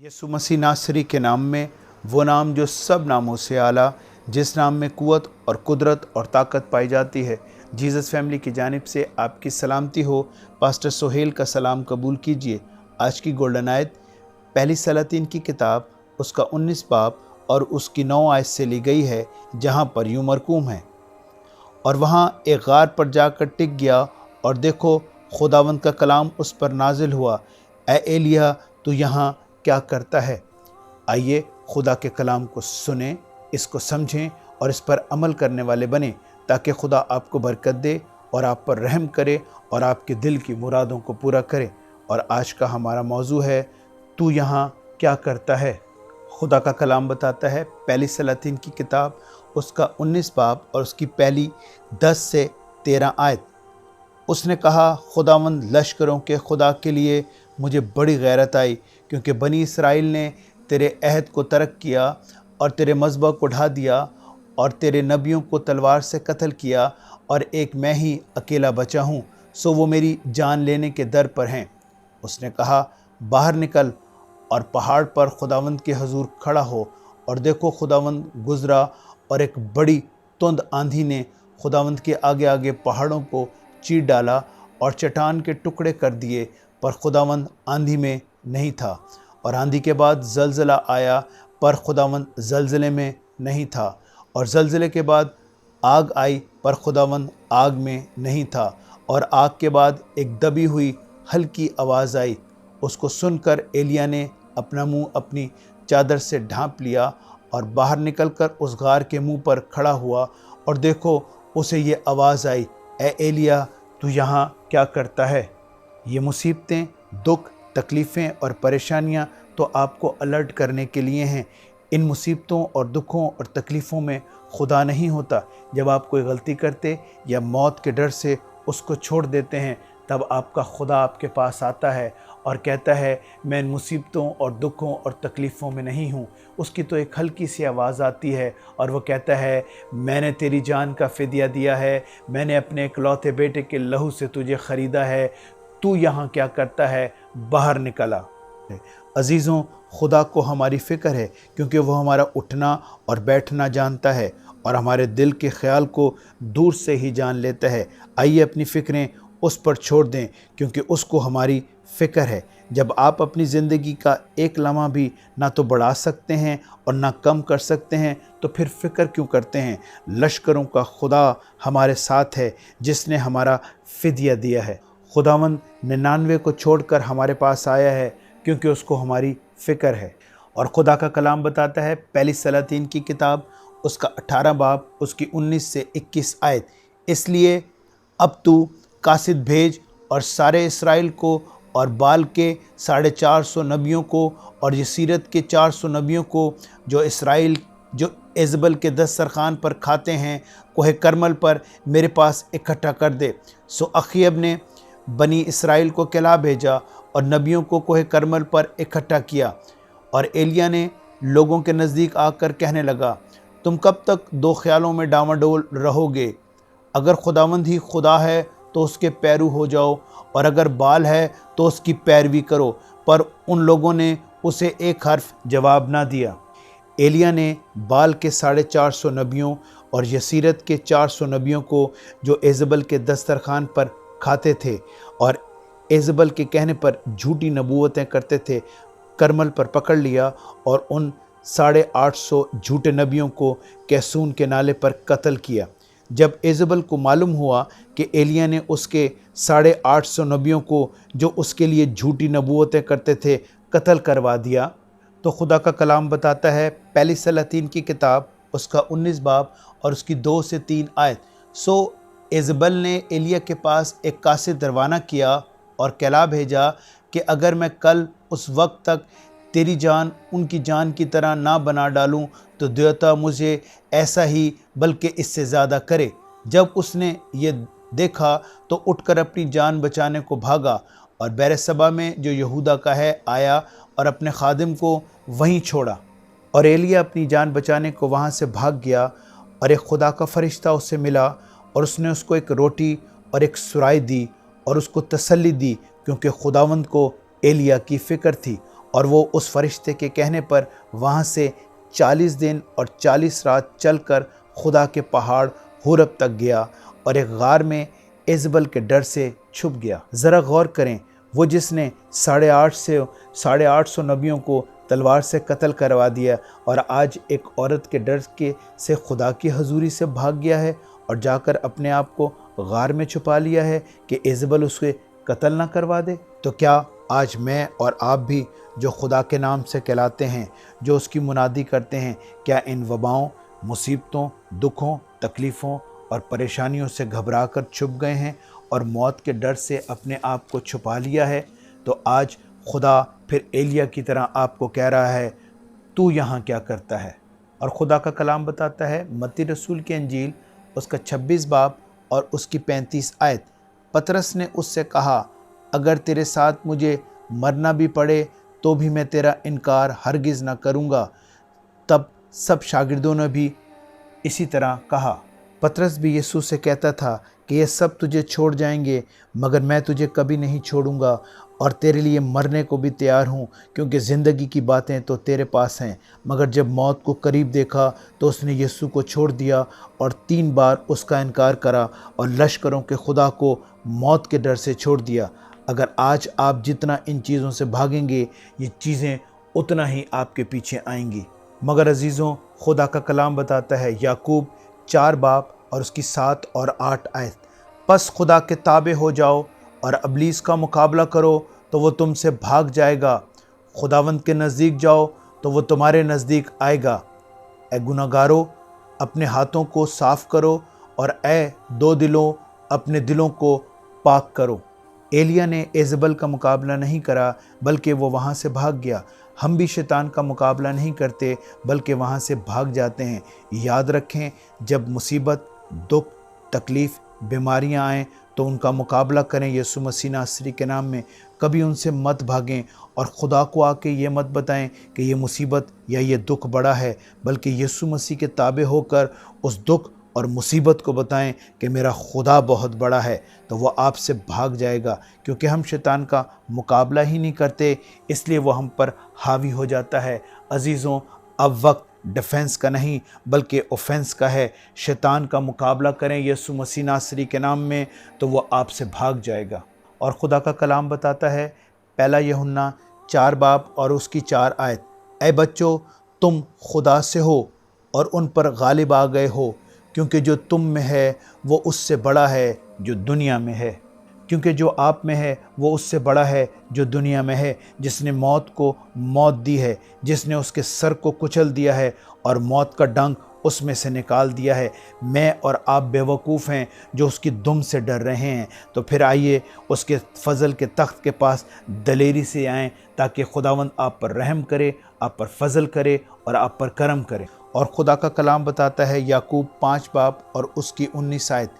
यीशु मसीह नासरी के नाम में, वो नाम जो सब नामों से आला, जिस नाम में कुव्वत और कुदरत और ताकत पाई जाती है। जीसस फैमिली की जानिब से आपकी सलामती हो। पास्टर सोहेल का सलाम कबूल कीजिए। आज की गोल्डन आयत पहली सलातीन की किताब उसका 19 बाब और उसकी 9 आयत से ली गई है, जहाँ पर यूँ मरकूम है, और वहाँ एक गार पर जाकर टिक गया और देखो खुदावंद का कलाम उस पर नाजिल हुआ, ए एलिया तू यहाँ क्या करता है। आइए खुदा के कलाम को सुने, इसको समझें और इस पर अमल करने वाले बने, ताकि खुदा आपको बरकत दे और आप पर रहम करे और आपके दिल की मुरादों को पूरा करे। और आज का हमारा मौजू है, तू यहाँ क्या करता है। खुदा का कलाम बताता है पहली सलातीन की किताब उसका 19 बाब और उसकी पहली 10 से 13 आयत। उसने कहा, खुदावंद लश्करों के खुदा के लिए मुझे बड़ी गैरत आई, क्योंकि बनी इसराइल ने तेरे अहद को तर्क किया और तेरे मज़बा को ढा दिया और तेरे नबियों को तलवार से कत्ल किया, और एक मैं ही अकेला बचा हूँ, सो वो मेरी जान लेने के दर पर हैं। उसने कहा, बाहर निकल और पहाड़ पर खुदावंद के हजूर खड़ा हो। और देखो खुदावंद गुज़रा और एक बड़ी तुंद आंधी ने खुदावंद के आगे आगे पहाड़ों को चीर डाला और चट्टान के टुकड़े कर दिए, पर खुदावंद आंधी में नहीं था। और आंधी के बाद ज़लज़ला आया, पर खुदावंद ज़लज़ले में नहीं था। और ज़लज़ले के बाद आग आई, पर खुदावंद आग में नहीं था। और आग के बाद एक दबी हुई हल्की आवाज़ आई। उसको सुनकर एलिया ने अपना मुंह अपनी चादर से ढांप लिया और बाहर निकलकर उस गार के मुंह पर खड़ा हुआ। और देखो उसे ये आवाज़ आई, ए एलिया तू यहाँ क्या करता है। ये मुसीबतें, दुख, तकलीफ़ें और परेशानियाँ तो आपको अलर्ट करने के लिए हैं। इन मुसीबतों और दुखों और तकलीफ़ों में खुदा नहीं होता। जब आप कोई गलती करते या मौत के डर से उसको छोड़ देते हैं, तब आपका खुदा आपके पास आता है और कहता है, मैं इन मुसीबतों और दुखों और तकलीफ़ों में नहीं हूँ। उसकी तो एक हल्की सी आवाज़ आती है और वो कहता है, मैंने तेरी जान का फ़िदिया दिया है, मैंने अपने इकलौते बेटे के लहू से तुझे ख़रीदा है, तू यहाँ क्या करता है, बाहर निकला। अजीज़ों, खुदा को हमारी फ़िक्र है, क्योंकि वो हमारा उठना और बैठना जानता है और हमारे दिल के ख्याल को दूर से ही जान लेता है। आइए अपनी फ़िक्रें उस पर छोड़ दें, क्योंकि उसको हमारी फ़िक्र है। जब आप अपनी ज़िंदगी का एक लम्हा भी ना तो बढ़ा सकते हैं और ना कम कर सकते हैं, तो फिर फ़िक्र क्यों करते हैं। लश्करों का खुदा हमारे साथ है, जिसने हमारा फ़िदिया दिया है। खुदावंद 99 को छोड़कर हमारे पास आया है, क्योंकि उसको हमारी फ़िक्र है। और खुदा का कलाम बताता है पहली सलातीन की किताब उसका 18 बाब उसकी 19 से 21 आयत, इसलिए अब तू कासिद भेज और सारे इसराइल को और बाल के 450 नबियों को और यसीरत के 400 नबियों को, जो एजबल के दस्तरखान पर खाते हैं, कोहे करमल पर मेरे पास इकट्ठा कर दे। सो अखीब ने बनी इसराइल को कहला भेजा और नबियों को कोहे करमल पर इकट्ठा किया। और एलिया ने लोगों के नज़दीक आकर कहने लगा, तुम कब तक दो ख्यालों में डामाडोल रहोगे। अगर खुदावंद ही खुदा है तो उसके पैरू हो जाओ, और अगर बाल है तो उसकी पैरवी करो। पर उन लोगों ने उसे एक हर्फ जवाब ना दिया। एलिया ने बाल के 450 नबियों और यसीरत के 400 नबियों को, जो एजबल के दस्तरखान पर खाते थे और एजबल के कहने पर झूठी नबूवतें करते थे, करमल पर पकड़ लिया और उन 850 झूठे नबियों को कैसून के नाले पर कत्ल किया। जब एजबल को मालूम हुआ कि एलिया ने उसके 850 नबियों को, जो उसके लिए झूठी नबूवतें करते थे, कत्ल करवा दिया, तो खुदा का कलाम बताता है पहली सलातीन की किताब उसका 19 बाब और उसकी 2 से 3 आयत, सो एजबल ने एलिया के पास एक कासिद रवाना किया और कहला भेजा कि अगर मैं कल उस वक्त तक तेरी जान उनकी जान की तरह ना बना डालूं, तो देवता मुझे ऐसा ही बल्कि इससे ज़्यादा करे। जब उसने ये देखा तो उठकर अपनी जान बचाने को भागा और बेरसबा में जो यहूदा का है आया और अपने खादिम को वहीं छोड़ा। और एलिया अपनी जान बचाने को वहाँ से भाग गया और एक खुदा का फरिश्ता उससे मिला और उसने उसको एक रोटी और एक सुराई दी और उसको तसल्ली दी, क्योंकि खुदावंद को एलिया की फ़िक्र थी। और वो उस फरिश्ते के कहने पर वहाँ से 40 दिन और 40 रात चलकर खुदा के पहाड़ होरब तक गया और एक गार में इज़बल के डर से छुप गया। ज़रा गौर करें, वो जिसने 850 नबियों को तलवार से कत्ल करवा दिया और आज एक औरत के डर से खुदा की हजूरी से भाग गया है और जाकर अपने आप को गार में छुपा लिया है कि इज़बल उसके कत्ल ना करवा दे। तो क्या आज मैं और आप भी जो खुदा के नाम से कहलाते हैं, जो उसकी मुनादी करते हैं, क्या इन वबाओं, मुसीबतों, दुखों, तकलीफ़ों और परेशानियों से घबरा कर छुप गए हैं और मौत के डर से अपने आप को छुपा लिया है? तो आज खुदा फिर एलिया की तरह आपको कह रहा है, तू यहाँ क्या करता है? और खुदा का कलाम बताता है मत्ती रसूल की अंजील उसका 26 बाब और उसकी 35 आयत, पतरस ने उससे कहा, अगर तेरे साथ मुझे मरना भी पड़े तो भी मैं तेरा इनकार हरगिज़ ना करूँगा। तब सब शागिर्दों ने भी इसी तरह कहा। पतरस भी यीशु से कहता था कि ये सब तुझे छोड़ जाएंगे मगर मैं तुझे कभी नहीं छोड़ूंगा और तेरे लिए मरने को भी तैयार हूँ, क्योंकि ज़िंदगी की बातें तो तेरे पास हैं। मगर जब मौत को करीब देखा तो उसने यीशु को छोड़ दिया और 3 बार उसका इनकार करा और लश्करों के खुदा को मौत के डर से छोड़ दिया। अगर आज आप जितना इन चीज़ों से भागेंगे, ये चीज़ें उतना ही आपके पीछे आएंगी। मगर अजीज़ों, खुदा का कलाम बताता है याकूब 4 बाब और उसकी 7 और 8 आयत, बस खुदा के ताबे हो जाओ और इब्लीस का मुकाबला करो तो वो तुमसे भाग जाएगा। खुदावंद के नज़दीक जाओ तो वो तुम्हारे नज़दीक आएगा। ए गुनाहगारों, अपने हाथों को साफ़ करो और ए दो दिलों, अपने दिलों को पाक करो। एलिया ने इज़बल का मुकाबला नहीं करा बल्कि वो वहाँ से भाग गया। हम भी शैतान का मुकाबला नहीं करते बल्कि वहाँ से भाग जाते हैं। याद रखें, जब मुसीबत, दुख, तकलीफ़, बीमारियाँ आएँ तो उनका मुकाबला करें यीशु मसीह नासरी के नाम में। कभी उनसे मत भागें और खुदा को आके ये मत बताएं कि ये मुसीबत या ये दुख बड़ा है, बल्कि यीशु मसीह के ताबे होकर उस दुख और मुसीबत को बताएं कि मेरा खुदा बहुत बड़ा है। तो वो आपसे भाग जाएगा, क्योंकि हम शैतान का मुकाबला ही नहीं करते, इसलिए वो हम पर हावी हो जाता है। अजीज़ों, अब वक्त डिफेंस का नहीं बल्कि ऑफेंस का है। शैतान का मुकाबला करें यीशु मसीह नासरी के नाम में तो वो आपसे भाग जाएगा। और खुदा का कलाम बताता है 1 यूहन्ना 4 बाब और उसकी 4 आयत, ऐ बच्चों, तुम खुदा से हो और उन पर गालिब आ गए हो, क्योंकि जो तुम में है वो उससे बड़ा है जो दुनिया में है। क्योंकि जो आप में है वो उससे बड़ा है जो दुनिया में है। जिसने मौत को मौत दी है, जिसने उसके सर को कुचल दिया है और मौत का डंक उसमें से निकाल दिया है। मैं और आप बेवकूफ़ हैं जो उसकी दुम से डर रहे हैं। तो फिर आइए उसके फजल के तख्त के पास दलेरी से आएँ, ताकि खुदावंद आप पर रहम करे, आप पर फजल करे और आप पर करम करे। और खुदा का कलाम बताता है याकूब 5 बाब और उसकी 19 आयत,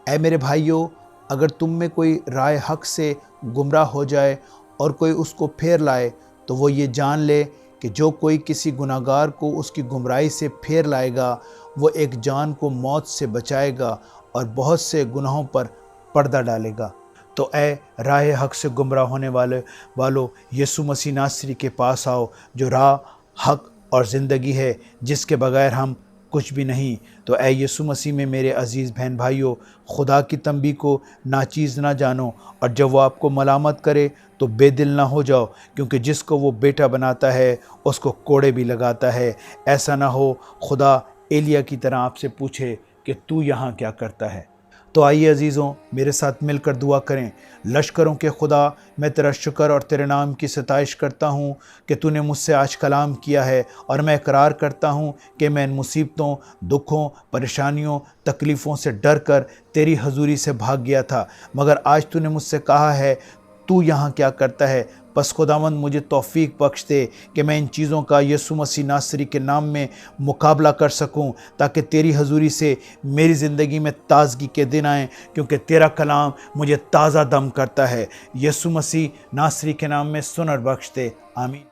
ऐ मेरे भाइयों, अगर तुम में कोई राय हक से गुमराह हो जाए और कोई उसको फेर लाए, तो वो ये जान ले कि जो कोई किसी गुनाहगार को उसकी गुमराही से फेर लाएगा, वो एक जान को मौत से बचाएगा और बहुत से गुनाहों पर पर्दा डालेगा। तो ऐ राह हक से गुमराह होने वालों, यीशु मसीह नासरी के पास आओ, जो राह, हक और ज़िंदगी है, जिसके बगैर हम कुछ भी नहीं। तो ऐ यीशु मसीह में मेरे अज़ीज़ बहन भाइयों, खुदा की तंबी को नाचीज़ ना जानो, और जब वो आपको मलामत करे तो बेदिल ना हो जाओ, क्योंकि जिसको वो बेटा बनाता है उसको कोड़े भी लगाता है। ऐसा ना हो खुदा एलिया की तरह आपसे पूछे कि तू यहाँ क्या करता है। तो आइए अजीज़ों, मेरे साथ मिलकर दुआ करें। लश्करों के खुदा, मैं तेरा शुक्र और तेरे नाम की सताइश करता हूँ कि तूने मुझसे आज कलाम किया है, और मैं इकरार करता हूँ कि मैं इन मुसीबतों, दुखों, परेशानियों, तकलीफ़ों से डर कर तेरी हजूरी से भाग गया था। मगर आज तूने मुझसे कहा है तू यहाँ क्या करता है। बस खुदावंद मुझे तौफीक बख्श दे कि मैं इन चीज़ों का यीशु मसीह नासरी के नाम में मुकाबला कर सकूं, ताकि तेरी हजूरी से मेरी ज़िंदगी में ताज़गी के दिन आएँ, क्योंकि तेरा कलाम मुझे ताज़ा दम करता है। यीशु मसीह नासरी के नाम में सुन और बख्श दे। आमीन।